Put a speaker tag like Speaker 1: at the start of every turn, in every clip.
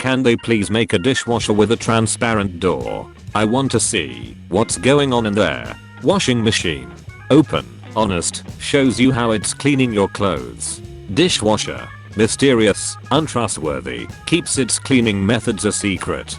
Speaker 1: Can they please make a dishwasher with a transparent door? I want to see what's going on in there. Washing machine. Open. Honest. Shows you how it's cleaning your clothes. Dishwasher. Mysterious. Untrustworthy. Keeps its cleaning methods a secret.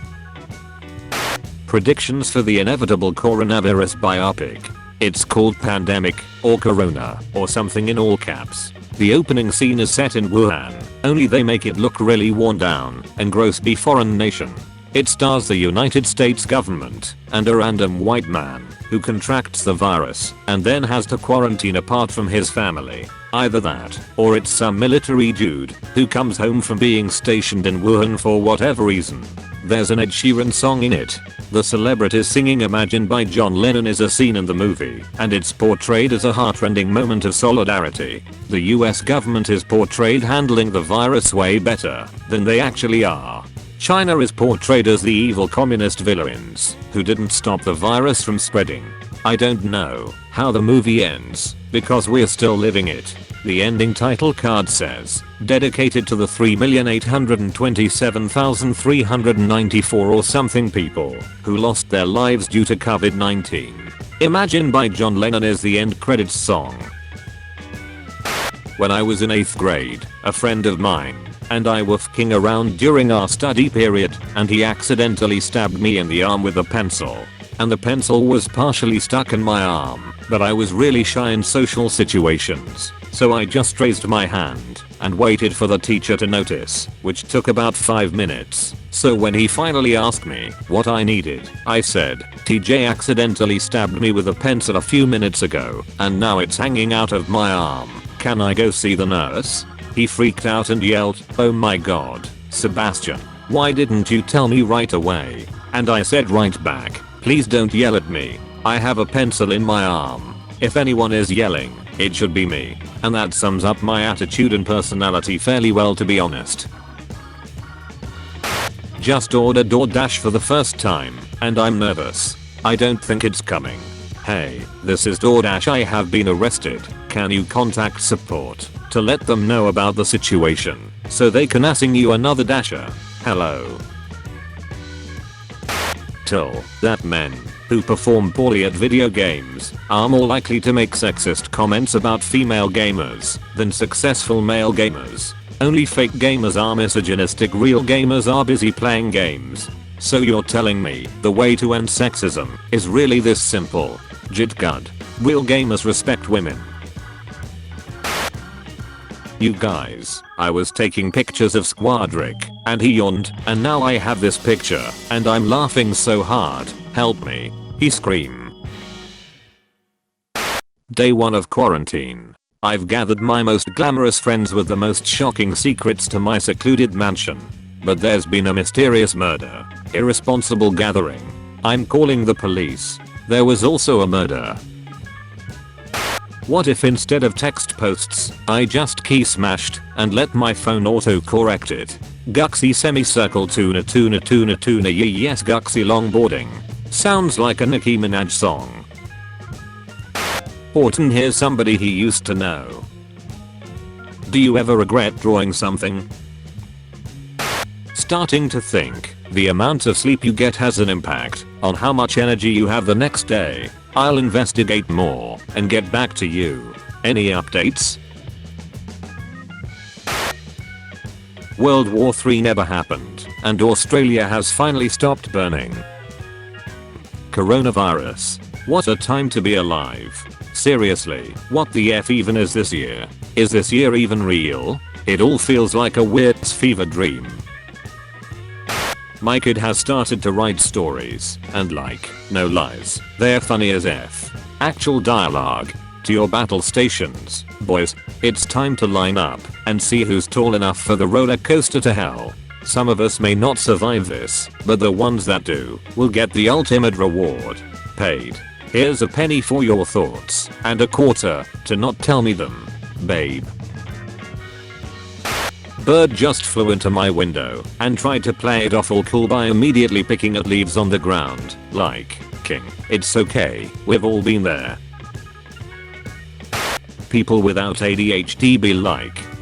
Speaker 1: Predictions for the inevitable coronavirus biopic. It's called Pandemic, or Corona, or something in all caps. The opening scene is set in Wuhan, only they make it look really worn down and gross by foreign nation. It stars the United States government and a random white man who contracts the virus and then has to quarantine apart from his family. Either that, or it's some military dude who comes home from being stationed in Wuhan for whatever reason. There's an Ed Sheeran song in it. The celebrities singing Imagine by John Lennon is a scene in the movie, and it's portrayed as a heartrending moment of solidarity. The US government is portrayed handling the virus way better than they actually are. China is portrayed as the evil communist villains who didn't stop the virus from spreading. I don't know how the movie ends because we're still living it. The ending title card says, dedicated to the 3,827,394 or something people who lost their lives due to COVID-19. Imagine by John Lennon is the end credits song. When I was in 8th grade, a friend of mine and I were f***ing around during our study period and he accidentally stabbed me in the arm with a pencil. And the pencil was partially stuck in my arm, but I was really shy in social situations. So I just raised my hand and waited for the teacher to notice, which took about 5 minutes. So when he finally asked me what I needed, I said, TJ accidentally stabbed me with a pencil a few minutes ago, and now it's hanging out of my arm. Can I go see the nurse? He freaked out and yelled, oh my god, Sebastian, why didn't you tell me right away? And I said right back, please don't yell at me. I have a pencil in my arm. If anyone is yelling, it should be me. And that sums up my attitude and personality fairly well, to be honest. Just ordered DoorDash for the first time, and I'm nervous. I don't think it's coming. Hey, this is DoorDash. I have been arrested. Can you contact support to let them know about the situation so they can assign you another dasher? Hello. That men who perform poorly at video games are more likely to make sexist comments about female gamers than successful male gamers. Only fake gamers are misogynistic, real gamers are busy playing games. So you're telling me the way to end sexism is really this simple? Jitgud. Real gamers respect women. You guys, I was taking pictures of Squadrick, and he yawned, and now I have this picture, and I'm laughing so hard, help me. He screamed. Day 1 of quarantine. I've gathered my most glamorous friends with the most shocking secrets to my secluded mansion. But there's been a mysterious murder. Irresponsible gathering. I'm calling the police. There was also a murder. What if instead of text posts, I just key smashed and let my phone auto-correct it? Guxy semicircle tuna tuna tuna tuna yes Guxy longboarding. Sounds like a Nicki Minaj song. Horton here's somebody he used to know. Do you ever regret drawing something? Starting to think the amount of sleep you get has an impact on how much energy you have the next day. I'll investigate more and get back to you. Any updates? World War III never happened, and Australia has finally stopped burning. Coronavirus. What a time to be alive. Seriously, what the F even is this year? Is this year even real? It all feels like a weird fever dream. My kid has started to write stories, and like, no lies, they're funny as F. Actual dialogue. To your battle stations, boys. It's time to line up and see who's tall enough for the roller coaster to hell. Some of us may not survive this, but the ones that do will get the ultimate reward. Paid. Here's a penny for your thoughts, and a quarter to not tell me them, babe. Bird just flew into my window and tried to play it off all cool by immediately picking at leaves on the ground, like, king, it's okay, we've all been there. People without ADHD be like,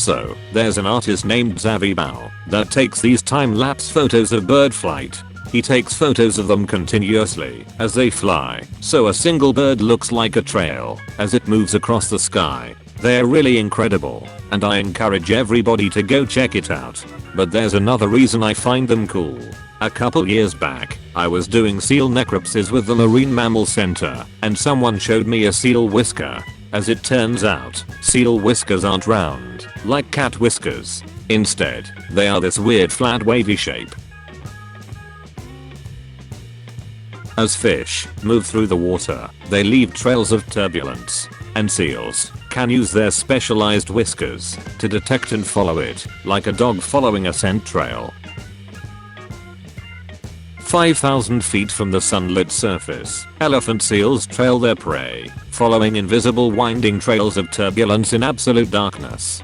Speaker 1: So, there's an artist named Xavi Bao that takes these time-lapse photos of bird flight. He takes photos of them continuously as they fly, so a single bird looks like a trail as it moves across the sky. They're really incredible, and I encourage everybody to go check it out. But there's another reason I find them cool. A couple years back, I was doing seal necropsies with the Marine Mammal Center, and someone showed me a seal whisker. As it turns out, seal whiskers aren't round, like cat whiskers. Instead, they are this weird flat wavy shape. As fish move through the water, they leave trails of turbulence, and seals can use their specialized whiskers to detect and follow it, like a dog following a scent trail. 5,000 feet from the sunlit surface, elephant seals trail their prey, following invisible winding trails of turbulence in absolute darkness.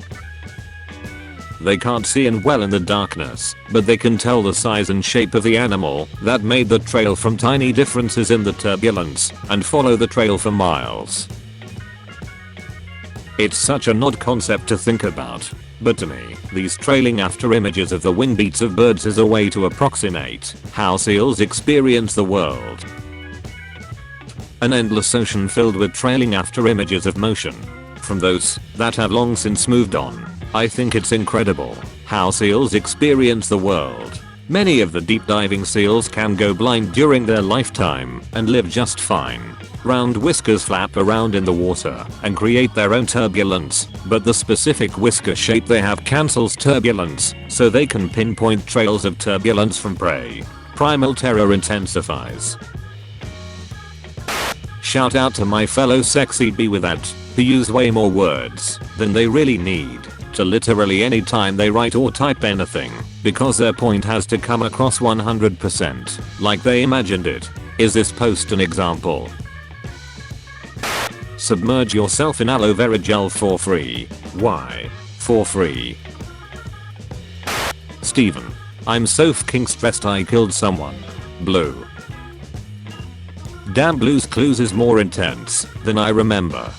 Speaker 1: They can't see in well in the darkness, but they can tell the size and shape of the animal that made the trail from tiny differences in the turbulence, and follow the trail for miles. It's such an odd concept to think about, but to me, these trailing after images of the wing beats of birds is a way to approximate how seals experience the world. An endless ocean filled with trailing after images of motion. From those that have long since moved on, I think it's incredible how seals experience the world. Many of the deep diving seals can go blind during their lifetime and live just fine. Round whiskers flap around in the water and create their own turbulence, but the specific whisker shape they have cancels turbulence, so they can pinpoint trails of turbulence from prey. Primal terror intensifies. Shout out to my fellow sexy bee with that, who use way more words than they really need to literally any time they write or type anything, because their point has to come across 100% like they imagined it. Is this post an example? Submerge yourself in aloe vera gel for free. Why? For free. Steven. I'm so fucking stressed I killed someone. Blue. Damn, Blue's Clues is more intense than I remember.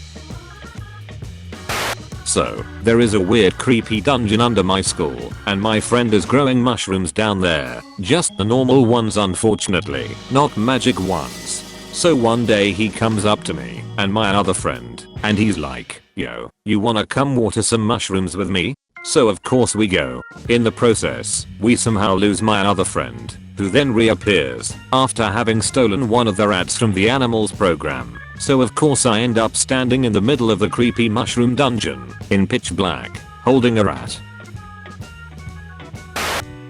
Speaker 1: So, there is a weird creepy dungeon under my school, and my friend is growing mushrooms down there. Just the normal ones, unfortunately, not magic ones. So one day he comes up to me and my other friend, and he's like, yo, you wanna come water some mushrooms with me? So of course we go. In the process, we somehow lose my other friend, who then reappears after having stolen one of the rats from the animals program. So of course I end up standing in the middle of the creepy mushroom dungeon, in pitch black, holding a rat.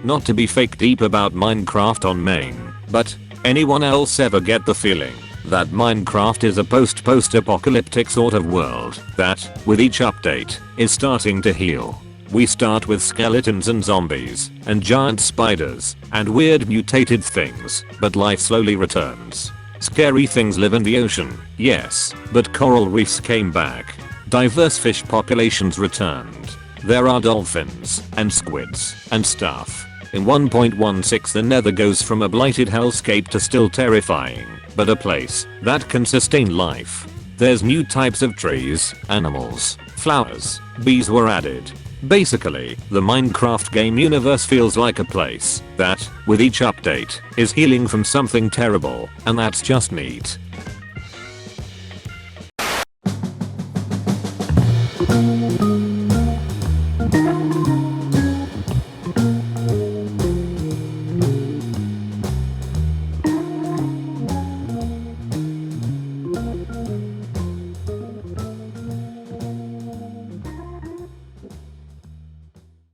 Speaker 1: Not to be fake deep about Minecraft on main, but anyone else ever get the feeling that Minecraft is a post-apocalyptic sort of world that, with each update, is starting to heal? We start with skeletons and zombies, and giant spiders, and weird mutated things, but life slowly returns. Scary things live in the ocean, yes, but coral reefs came back. Diverse fish populations returned. There are dolphins, and squids, and stuff. In 1.16 the nether goes from a blighted hellscape to still terrifying, but a place that can sustain life. There's new types of trees, animals, flowers, bees were added. Basically, the Minecraft game universe feels like a place that, with each update, is healing from something terrible, and that's just neat.